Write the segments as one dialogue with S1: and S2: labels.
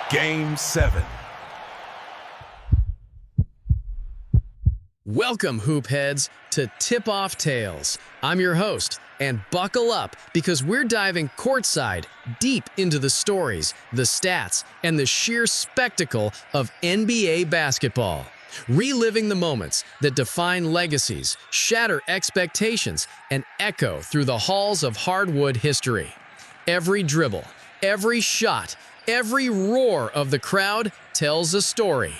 S1: Game 7.
S2: Welcome, hoop heads, to Tip-Off Tales. I'm your host, and buckle up because we're diving courtside deep into the stories, the stats, and the sheer spectacle of NBA basketball. Reliving the moments that define legacies, shatter expectations, and echo through the halls of hardwood history. Every dribble, every shot, every roar of the crowd tells a story.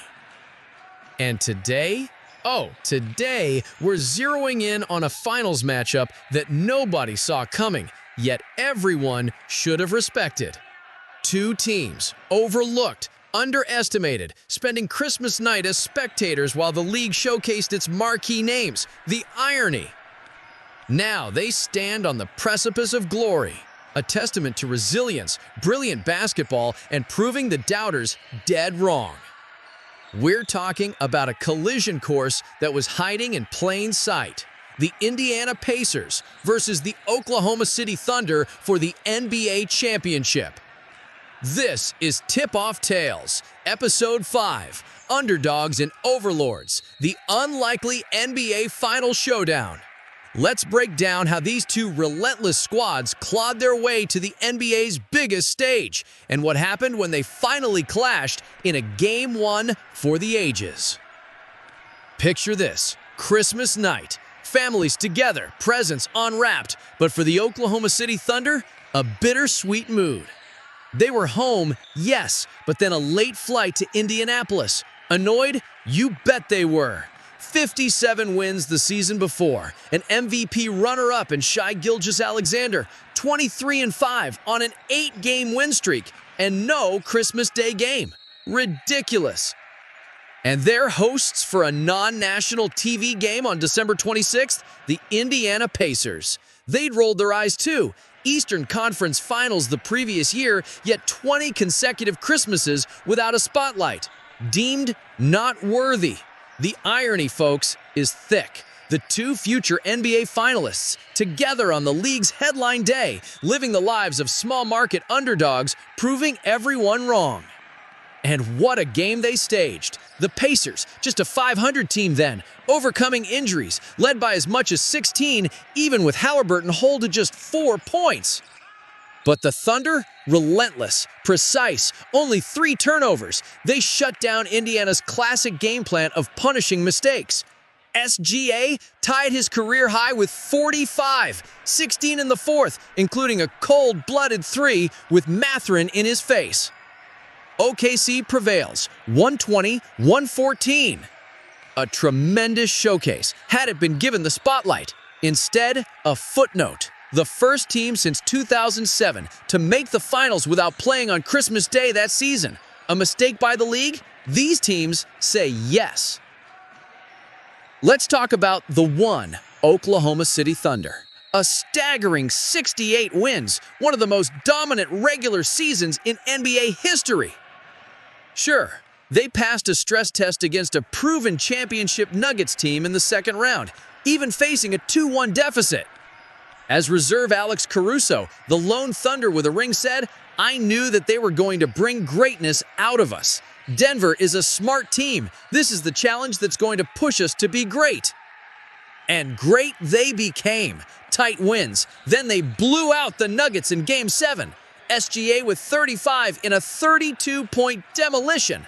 S2: And today we're zeroing in on a finals matchup that nobody saw coming, yet everyone should have respected. Two teams, overlooked, underestimated, spending Christmas night as spectators while the league showcased its marquee names. The irony. Now they stand on the precipice of glory, a testament to resilience, brilliant basketball, and proving the doubters dead wrong. We're talking about a collision course that was hiding in plain sight. The Indiana Pacers versus the Oklahoma City Thunder for the NBA championship. This is Tip-Off Tales, Episode 5, Underdogs and Overlords, the unlikely NBA Final Showdown. Let's break down how these two relentless squads clawed their way to the NBA's biggest stage, and what happened when they finally clashed in a Game 1 for the ages. Picture this: Christmas night, families together, presents unwrapped, but for the Oklahoma City Thunder, a bittersweet mood. They were home, yes, but then a late flight to Indianapolis. Annoyed? You bet they were. 57 wins the season before, an MVP runner-up in Shai Gilgeous-Alexander, 23-5 on an 8-game win streak, and no Christmas Day game. Ridiculous. And they're hosts for a non-national TV game on December 26th, the Indiana Pacers. They'd rolled their eyes too. Eastern Conference Finals the previous year, yet 20 consecutive Christmases without a spotlight. Deemed not worthy. The irony, folks, is thick. The two future NBA finalists, together on the league's headline day, living the lives of small-market underdogs, proving everyone wrong. And what a game they staged. The Pacers, just a 500 team then, overcoming injuries, led by as much as 16, even with Haliburton holed to just 4 points. But the Thunder, relentless, precise, only 3 turnovers. They shut down Indiana's classic game plan of punishing mistakes. SGA tied his career high with 45, 16 in the fourth, including a cold-blooded 3 with Mathurin in his face. OKC prevails, 120-114. A tremendous showcase, had it been given the spotlight. Instead, a footnote. The first team since 2007 to make the finals without playing on Christmas Day that season. A mistake by the league? These teams say yes. Let's talk about the one Oklahoma City Thunder. A staggering 68 wins, one of the most dominant regular seasons in NBA history. Sure, they passed a stress test against a proven championship Nuggets team in the second round, even facing a 2-1 deficit. As reserve Alex Caruso, the lone Thunder with a ring, said, "I knew that they were going to bring greatness out of us. Denver is a smart team. This is the challenge that's going to push us to be great." And great they became. Tight wins. Then they blew out the Nuggets in Game 7. SGA with 35 in a 32-point demolition.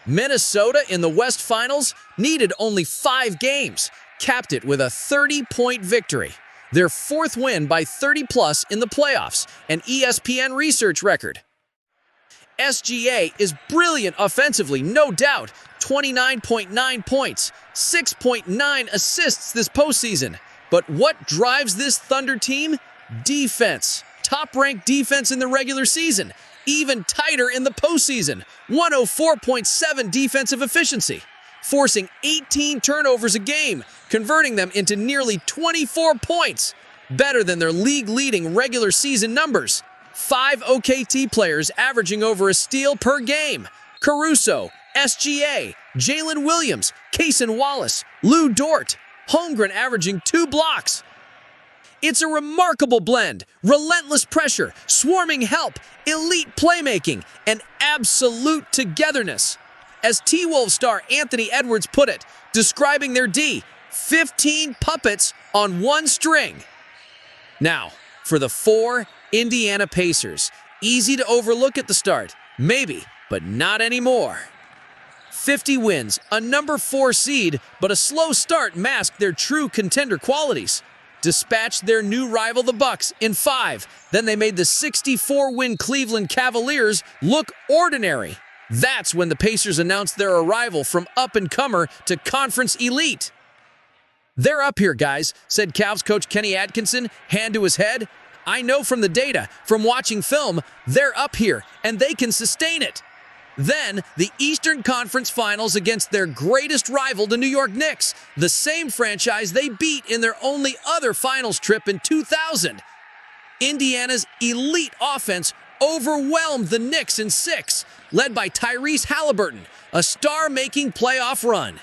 S2: Minnesota in the West Finals needed only 5 games. Capped it with a 30-point victory. Their 4th win by 30-plus in the playoffs, an ESPN research record. SGA is brilliant offensively, no doubt. 29.9 points, 6.9 assists this postseason. But what drives this Thunder team? Defense. Top-ranked defense in the regular season. Even tighter in the postseason. 104.7 defensive efficiency. Forcing 18 turnovers a game, converting them into nearly 24 points. Better than their league-leading regular season numbers. 5 OKT players averaging over a steal per game. Caruso, SGA, Jalen Williams, Cason Wallace, Lou Dort. Holmgren averaging 2 blocks. It's a remarkable blend. Relentless pressure, swarming help, elite playmaking, and absolute togetherness. As T-Wolves star Anthony Edwards put it, describing their D, 15 puppets on one string. Now, for the 4 Indiana Pacers. Easy to overlook at the start. Maybe, but not anymore. 50 wins, a number 4 seed, but a slow start masked their true contender qualities. Dispatched their new rival, the Bucks, in 5. Then they made the 64-win Cleveland Cavaliers look ordinary. That's when the Pacers announced their arrival from up-and-comer to conference elite. "They're up here, guys," said Cavs coach Kenny Atkinson, hand to his head. "I know from the data, from watching film, they're up here, and they can sustain it." Then, the Eastern Conference Finals against their greatest rival, the New York Knicks, the same franchise they beat in their only other finals trip in 2000. Indiana's elite offense overwhelmed the Knicks in 6, led by Tyrese Haliburton, a star-making playoff run.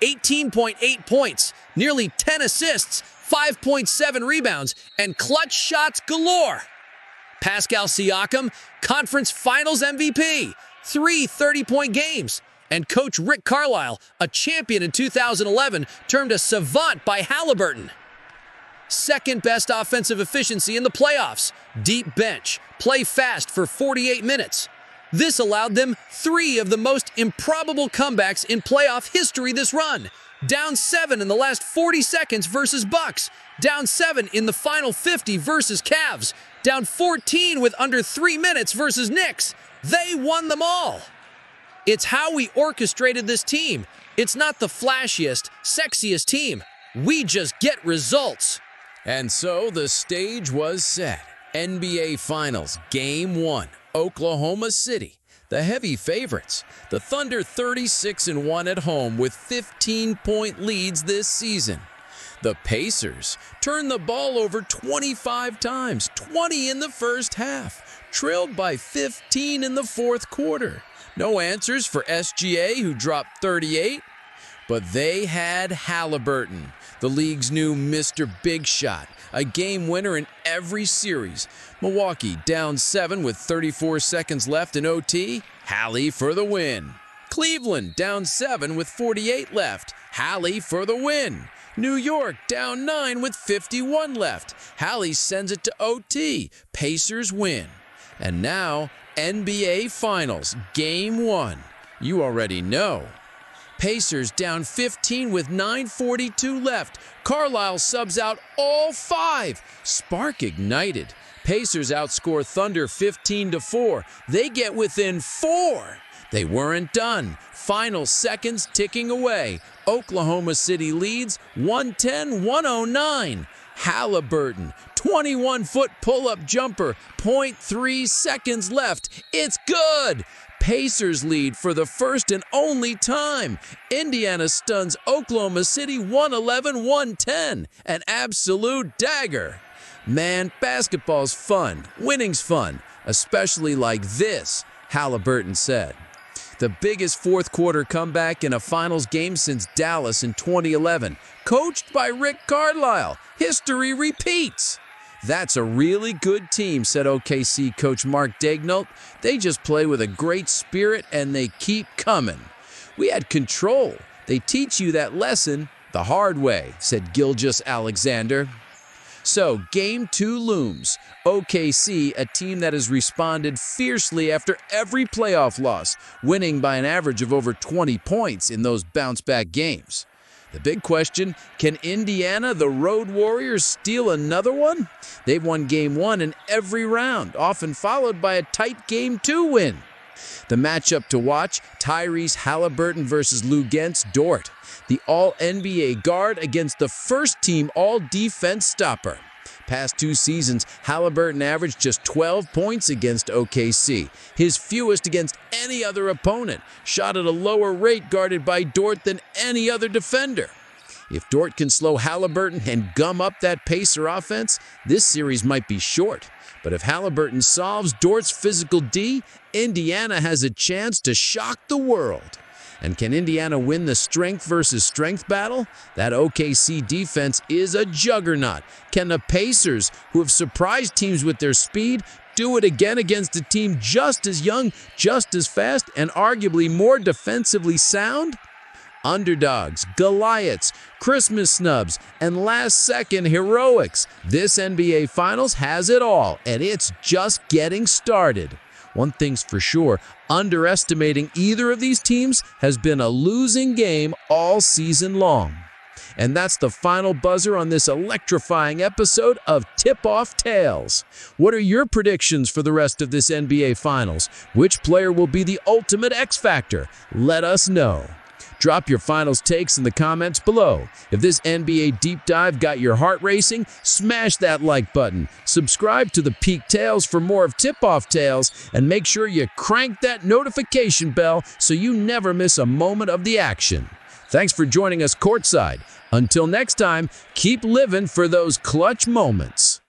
S2: 18.8 points, nearly 10 assists, 5.7 rebounds, and clutch shots galore. Pascal Siakam, Conference Finals MVP, 3 30-point games. And coach Rick Carlisle, a champion in 2011, termed a savant by Haliburton. Second best offensive efficiency in the playoffs. Deep bench, play fast for 48 minutes. This allowed them 3 of the most improbable comebacks in playoff history this run. Down 7 in the last 40 seconds versus Bucks. Down 7 in the final 50 versus Cavs. Down 14 with under 3 minutes versus Knicks. They won them all. It's how we orchestrated this team. It's not the flashiest, sexiest team. We just get results.
S1: And so the stage was set. NBA Finals, Game 1, Oklahoma City. The heavy favorites. The Thunder 36-1 at home with 15-point leads this season. The Pacers turned the ball over 25 times, 20 in the first half, trailed by 15 in the fourth quarter. No answers for SGA, who dropped 38. But they had Haliburton, the league's new Mr. Big Shot, a game winner in every series. Milwaukee down 7 with 34 seconds left in OT. Hallie for the win. Cleveland down 7 with 48 left. Hallie for the win. New York down 9 with 51 left. Hallie sends it to OT. Pacers win. And now, NBA Finals, Game 1. You already know. Pacers down 15 with 9:42 left. Carlisle subs out all 5. Spark ignited. Pacers outscore Thunder 15-4. They get within 4. They weren't done. Final seconds ticking away. Oklahoma City leads 110-109. Haliburton, 21-foot pull-up jumper, 0.3 seconds left. It's good. Pacers lead for the first and only time. Indiana stuns Oklahoma City 111-110. An absolute dagger. Man, basketball's fun. Winning's fun. Especially like this, Haliburton said. The biggest fourth quarter comeback in a finals game since Dallas in 2011. Coached by Rick Carlisle. History repeats. That's a really good team, said OKC coach Mark Daigneault. They just play with a great spirit and they keep coming. We had control. They teach you that lesson the hard way, said Gilgeous-Alexander. So, Game 2 looms. OKC, a team that has responded fiercely after every playoff loss, winning by an average of over 20 points in those bounce-back games. The big question, can Indiana, the Road Warriors, steal another one? They've won Game 1 in every round, often followed by a tight Game 2 win. The matchup to watch, Tyrese Haliburton versus Luguentz Dort, the All-NBA guard against the first-team All-Defense stopper. Past 2 seasons, Haliburton averaged just 12 points against OKC, his fewest against any other opponent, shot at a lower rate guarded by Dort than any other defender. If Dort can slow Haliburton and gum up that Pacer offense, this series might be short. But if Haliburton solves Dort's physical D, Indiana has a chance to shock the world. And can Indiana win the strength versus strength battle? That OKC defense is a juggernaut. Can the Pacers, who have surprised teams with their speed, do it again against a team just as young, just as fast, and arguably more defensively sound? Underdogs, Goliaths, Christmas snubs, and last-second heroics. This NBA Finals has it all, and it's just getting started. One thing's for sure, underestimating either of these teams has been a losing game all season long. And that's the final buzzer on this electrifying episode of Tip-Off Tales. What are your predictions for the rest of this NBA Finals? Which player will be the ultimate X Factor? Let us know. Drop your finals takes in the comments below. If this NBA deep dive got your heart racing, smash that like button. Subscribe to the Peak Tales for more of Tip-Off Tales, and make sure you crank that notification bell so you never miss a moment of the action. Thanks for joining us courtside. Until next time, keep living for those clutch moments.